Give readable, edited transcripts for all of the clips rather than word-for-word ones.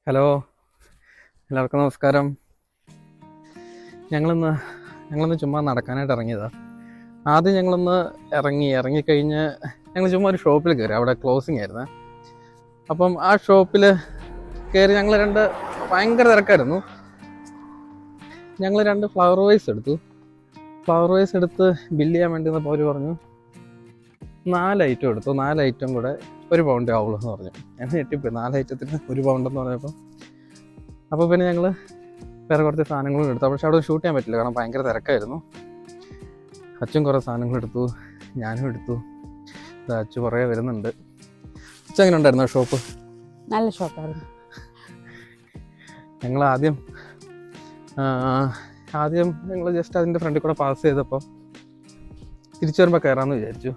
Hello, എല്ലാവർക്കും നമസ്കാരം. ഞങ്ങളിന്ന് ചുമ്മാ നടക്കാനായിട്ട് ഇറങ്ങിയതാണ്. ആദ്യം ഞങ്ങളൊന്ന് ഇറങ്ങിക്കഴിഞ്ഞ് ഞങ്ങൾ ചുമ്മാ ഒരു ഷോപ്പിൽ കയറി. അവിടെ ക്ലോസിങ് ആയിരുന്നു. അപ്പം ആ ഷോപ്പിൽ കയറി ഞങ്ങൾ ഭയങ്കര തിരക്കായിരുന്നു. ഞങ്ങൾ 2 ഫ്ലവർ വൈസ് എടുത്ത് ബില്ല് ചെയ്യാൻ വേണ്ടി വന്നപ്പോൾ അവർ പറഞ്ഞു 4 ഐറ്റം എടുത്തു, 4 ഐറ്റം കൂടെ 1 പൗണ്ടേ ആവുള്ളൂ എന്ന് പറഞ്ഞു. ഞാൻ ഞെട്ടിപ്പോയി, 4 ഐറ്റത്തിന് 1 പൗണ്ടെന്ന് പറഞ്ഞപ്പോൾ. അപ്പോൾ പിന്നെ ഞങ്ങൾ വേറെ കുറച്ച് സാധനങ്ങളും എടുത്തു. പക്ഷെ അവിടെ ഷൂട്ട് ചെയ്യാൻ പറ്റില്ല, കാരണം ഭയങ്കര തിരക്കായിരുന്നു. അച്ഛൻ കുറേ സാധനങ്ങളെടുത്തു, ഞാനും എടുത്തു. അച്ഛൻ കുറേ വരുന്നുണ്ട്. അച്ഛൻ എങ്ങനെ ഉണ്ടായിരുന്നു ആ ഷോപ്പ്? നല്ല ഷോപ്പായിരുന്നു. ഞങ്ങൾ ആദ്യം ഞങ്ങൾ ജസ്റ്റ് അതിൻ്റെ ഫ്രണ്ടിൽ കൂടെ പാസ് ചെയ്തപ്പോൾ തിരിച്ചു വരുമ്പോൾ കയറാമെന്ന് വിചാരിച്ചു.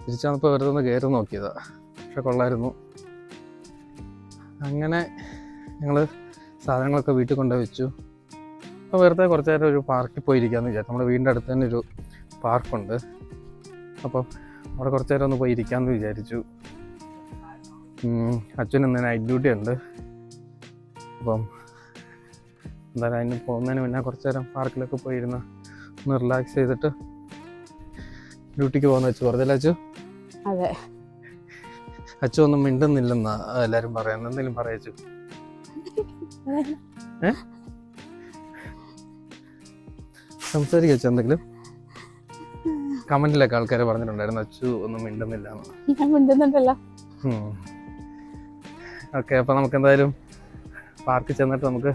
തിരിച്ചു വന്നപ്പോൾ വെറുതെ ഒന്ന് കയറി നോക്കിയതാണ്. പക്ഷെ കൊള്ളായിരുന്നു. അങ്ങനെ ഞങ്ങൾ സാധനങ്ങളൊക്കെ വീട്ടിൽ കൊണ്ടുപോയി വെച്ചു. അപ്പോൾ വെറുതെ കുറച്ച് നേരം ഒരു പാർക്കിൽ പോയിരിക്കാമെന്ന് വിചാരിച്ചു. നമ്മുടെ വീടിൻ്റെ അടുത്ത് തന്നെ ഒരു പാർക്കുണ്ട്. അപ്പം അവിടെ കുറച്ച് നേരം ഒന്ന് പോയി ഇരിക്കാമെന്ന് വിചാരിച്ചു. അച്ഛന് ഇന്ന് നൈറ്റ് ഡ്യൂട്ടി ഉണ്ട്. അപ്പം എന്തായാലും അതിന് പോകുന്നതിന് മുന്നേ കുറച്ച് നേരം പാർക്കിലൊക്കെ പോയിരുന്ന് ഒന്ന് റിലാക്സ് ചെയ്തിട്ട് ഡ്യൂട്ടിക്ക് പോകുന്ന വെച്ച് പറഞ്ഞല്ലേ അച്ചു? അതെ. അച്ചു ഒന്നും മിണ്ടുന്നില്ലെന്നാ എല്ലാവരും പറയുന്നത്. എന്തെങ്കിലും പറയച്ചു? സംസാരിക്കച്ചു എന്തെങ്കിലും? കമന്റിലൊക്കെ ആൾക്കാർ പറഞ്ഞിട്ടുണ്ടായിരുന്നു അച്ചു ഒന്നും മിണ്ടുന്നില്ല. ഓക്കെ, അപ്പോൾ നമുക്ക് എന്തായാലും പാർക്കിൽ ചെന്നിട്ട് നമുക്ക്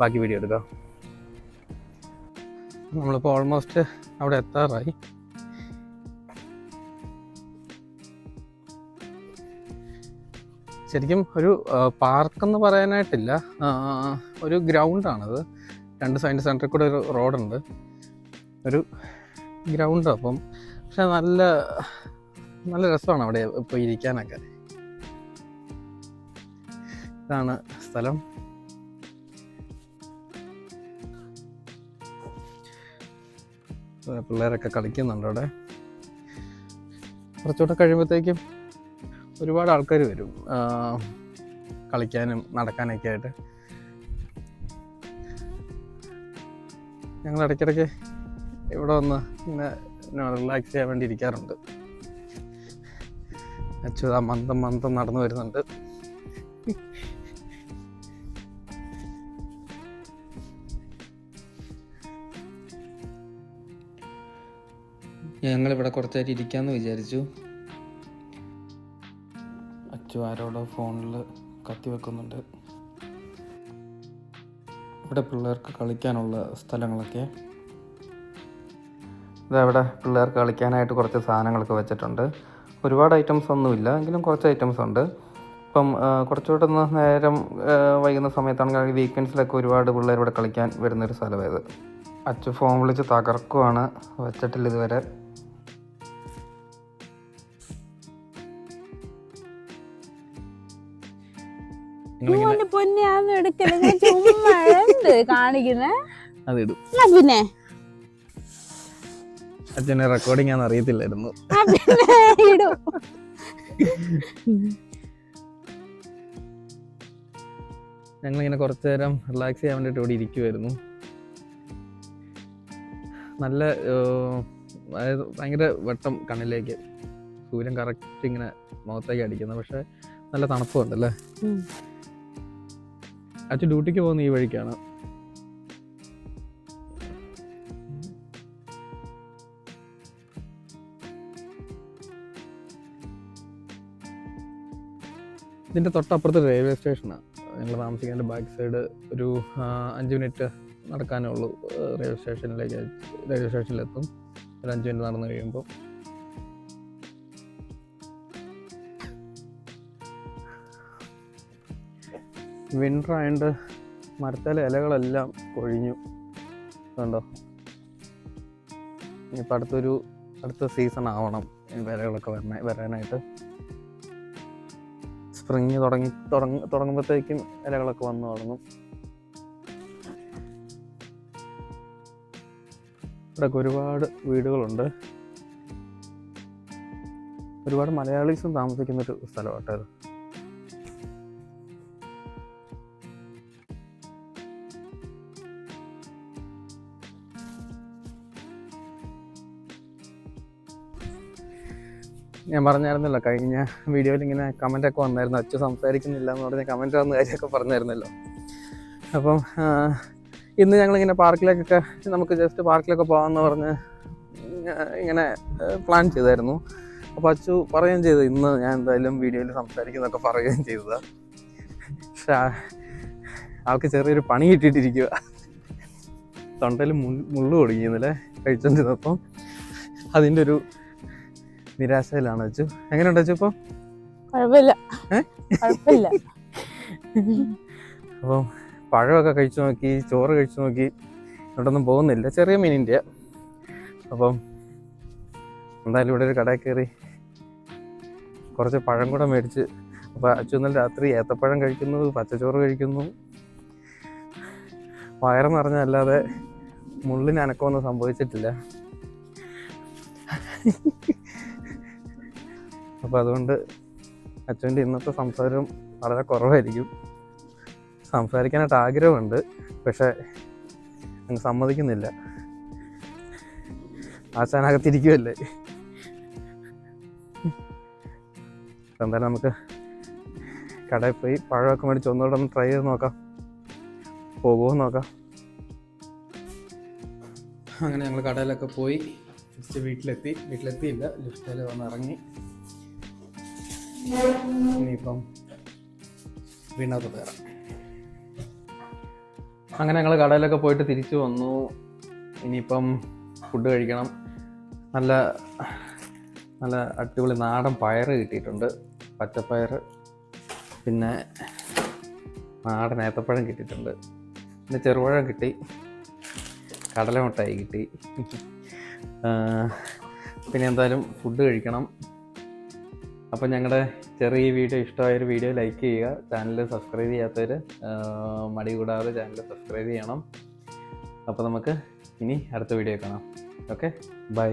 ബാക്കി വീഡിയോ എടുക്കാം. നമ്മളിപ്പോൾ ഓൾമോസ്റ്റ് അവിടെ എത്താറായി. ശരിക്കും ഒരു പാർക്കെന്ന് പറയാനായിട്ടില്ല, ഒരു ഗ്രൗണ്ടാണത്. 2 സൈഡ് സെൻറ്ററിൽ കൂടെ ഒരു റോഡുണ്ട്, ഒരു ഗ്രൗണ്ട്. അപ്പം പക്ഷെ നല്ല രസമാണ് അവിടെ ഇപ്പോൾ ഇരിക്കാനൊക്കെ. ഇതാണ് സ്ഥലം. പിള്ളേരൊക്കെ കളിക്കുന്നുണ്ട് അവിടെ. കുറച്ചുകൂടെ കഴിയുമ്പോഴത്തേക്കും ഒരുപാട് ആൾക്കാർ വരും കളിക്കാനും നടക്കാനൊക്കെ ആയിട്ട്. ഞങ്ങൾ ഇടയ്ക്കിടയ്ക്ക് ഇവിടെ വന്ന് ഇങ്ങനെ റിലാക്സ് ചെയ്യാൻ വേണ്ടി ഇരിക്കാറുണ്ട്. അച്യുത മന്ദം നടന്നു വരുന്നുണ്ട്. ഞങ്ങളിവിടെ കുറച്ചായിട്ട് ഇരിക്കാമെന്ന് വിചാരിച്ചു. അച്ചു ആരോടോ ഫോണിൽ കത്തി വെക്കുന്നുണ്ട്. ഇവിടെ പിള്ളേർക്ക് കളിക്കാനുള്ള സ്ഥലങ്ങളൊക്കെ, ഇതവിടെ പിള്ളേർക്ക് കളിക്കാനായിട്ട് കുറച്ച് സാധനങ്ങളൊക്കെ വെച്ചിട്ടുണ്ട്. ഒരുപാട് ഐറ്റംസ് ഒന്നുമില്ല, എങ്കിലും കുറച്ച് ഐറ്റംസ് ഉണ്ട്. ഇപ്പം കുറച്ചുകൂടെ ഒന്ന് നേരം വൈകുന്ന സമയത്താണെങ്കിൽ വീക്കെൻഡ്സിലൊക്കെ ഒരുപാട് പിള്ളേർ ഇവിടെ കളിക്കാൻ വരുന്നൊരു സ്ഥലമായത്. അച്ചു ഫോൺ വിളിച്ച് തകർക്കുവാണ്, വെച്ചിട്ടില്ല ഇതുവരെ. പിന്നെ അച്ഛന് റെക്കോർഡിംഗ് ആണെന്ന് അറിയത്തില്ലായിരുന്നു. ഞങ്ങളിങ്ങനെ കുറച്ചു നേരം റിലാക്സ് ചെയ്യാൻ വേണ്ടിയിട്ട് ഇവിടെ ഇരിക്കുമായിരുന്നു. അതായത് ഭയങ്കര വെട്ടം കണ്ണിലേക്ക്, സൂര്യൻ കറക്റ്റ് ഇങ്ങനെ മുഖത്തേക്ക് അടിക്കുന്നത്. പക്ഷെ നല്ല തണുപ്പുണ്ടല്ലേ. അച്ഛൻ ഡ്യൂട്ടിക്ക് പോകുന്ന ഈ വഴിക്കാണ്. ഇതിൻ്റെ തൊട്ടപ്പുറത്ത് റെയിൽവേ സ്റ്റേഷനാണ്. ഞങ്ങൾ താമസിക്കേണ്ട ബാക്ക് സൈഡ് ഒരു 5 മിനിറ്റ് നടക്കാനേ ഉള്ളൂ റെയിൽവേ സ്റ്റേഷനിലെത്തും. ഒരു 5 മിനിറ്റ് നടന്നു കഴിയുമ്പോൾ. വിൻ്റർ ആയതുകൊണ്ട് മരത്തിലെ ഇലകളെല്ലാം കൊഴിഞ്ഞു കണ്ടോ. ഇനിയിപ്പോൾ അടുത്ത സീസൺ ആവണം ഇലകളൊക്കെ വരാനായിട്ട്. സ്പ്രിങ് തുടങ്ങുമ്പോഴത്തേക്കും ഇലകളൊക്കെ വന്നു തുടങ്ങും. ഇവിടെയൊക്കെ ഒരുപാട് വീടുകളുണ്ട്. ഒരുപാട് മലയാളീസും താമസിക്കുന്നൊരു സ്ഥലമാട്ടോ ഇത്. ഞാൻ പറഞ്ഞായിരുന്നല്ലോ കഴിഞ്ഞ വീഡിയോയിൽ ഇങ്ങനെ കമൻറ്റൊക്കെ വന്നായിരുന്നു, അച്ഛൻ സംസാരിക്കുന്നില്ല എന്ന് പറഞ്ഞ് കമൻറ്റ് വന്ന കാര്യമൊക്കെ പറഞ്ഞായിരുന്നല്ലോ. അപ്പം ഇന്ന് ഞങ്ങളിങ്ങനെ പാർക്കിലേക്കൊക്കെ നമുക്ക് ജസ്റ്റ് പാർക്കിലൊക്കെ പോകാമെന്ന് പറഞ്ഞ് ഇങ്ങനെ പ്ലാൻ ചെയ്തായിരുന്നു. അപ്പോൾ അച്ചു പറയുകയും ചെയ്തു ഇന്ന് ഞാൻ എന്തായാലും വീഡിയോയിൽ സംസാരിക്കുന്നതൊക്കെ പറയുകയും ചെയ്തതാണ്. പക്ഷേ ആൾക്ക് ചെറിയൊരു പണി കിട്ടിയിട്ടിരിക്കുക, തൊണ്ടയിൽ മുള്ളു കൊടുങ്ങിയെന്നല്ലേ കഴിച്ചോണ്ടിരുന്നപ്പം. അതിൻ്റെ ഒരു നിരാശയിലാണ് അച്ചു. എങ്ങനെയുണ്ട് അച്ചു ഇപ്പം? കുഴപ്പമില്ല. അപ്പം പഴമൊക്കെ കഴിച്ചു നോക്കി, ചോറ് കഴിച്ചു നോക്കി, ഇങ്ങോട്ടൊന്നും പോകുന്നില്ല, ചെറിയ മീനിൻ്റെ. അപ്പം എന്തായാലും ഇവിടെ ഒരു കടയിൽ കയറി കുറച്ച് പഴം കൂടെ മേടിച്ച്, അപ്പോൾ അച്ചു ഇന്നലെ രാത്രി ഏത്തപ്പഴം കഴിക്കുന്നു, പച്ചച്ചോറ് കഴിക്കുന്നു. വയറ് നിറഞ്ഞല്ലാതെ മുള്ളിന് അനക്കമൊന്നും സംഭവിച്ചിട്ടില്ല. അപ്പോൾ അതുകൊണ്ട് അച്ഛൻ്റെ ഇന്നത്തെ സംസാരം വളരെ കുറവായിരിക്കും. സംസാരിക്കാനായിട്ട് ആഗ്രഹമുണ്ട്, പക്ഷെ അങ്ങ് സമ്മതിക്കുന്നില്ല. ആശാനകത്തിരിക്കുമല്ലേ. എന്തായാലും നമുക്ക് കടയിൽ പോയി പഴമൊക്കെ മേടിച്ച് ഒന്നുകൂടെ ഒന്ന് ട്രൈ ചെയ്ത് നോക്കാം, പോകുമോ നോക്കാം. അങ്ങനെ ഞങ്ങൾ കടയിലൊക്കെ പോയി ജസ്റ്റ് വീട്ടിലെത്തിയില്ല, ലിഫ്റ്റിൽ വന്ന് ഇറങ്ങി. ഇനിയിപ്പം വീണത് കയറാം. അങ്ങനെ ഞങ്ങൾ കടയിലൊക്കെ പോയിട്ട് തിരിച്ചു വന്നു. ഇനിയിപ്പം ഫുഡ് കഴിക്കണം. നല്ല നല്ല അടിപൊളി നാടൻ പയറ് കിട്ടിയിട്ടുണ്ട്, പച്ചപ്പയർ. പിന്നെ നാടൻ ഏത്തപ്പഴം കിട്ടിയിട്ടുണ്ട്, പിന്നെ ചെറുപഴം കിട്ടി, കടലമുട്ടായി കിട്ടി. പിന്നെ എന്തായാലും ഫുഡ് കഴിക്കണം. അപ്പോൾ ഞങ്ങളുടെ ചെറിയ വീഡിയോ ഇഷ്ടമായൊരു വീഡിയോ ലൈക്ക് ചെയ്യുക, ചാനൽ സബ്സ്ക്രൈബ് ചെയ്യാത്തവർ മടി കൂടാതെ ചാനൽ സബ്സ്ക്രൈബ് ചെയ്യണം. അപ്പോൾ നമുക്ക് ഇനി അടുത്ത വീഡിയോ കാണാം. Okay, by.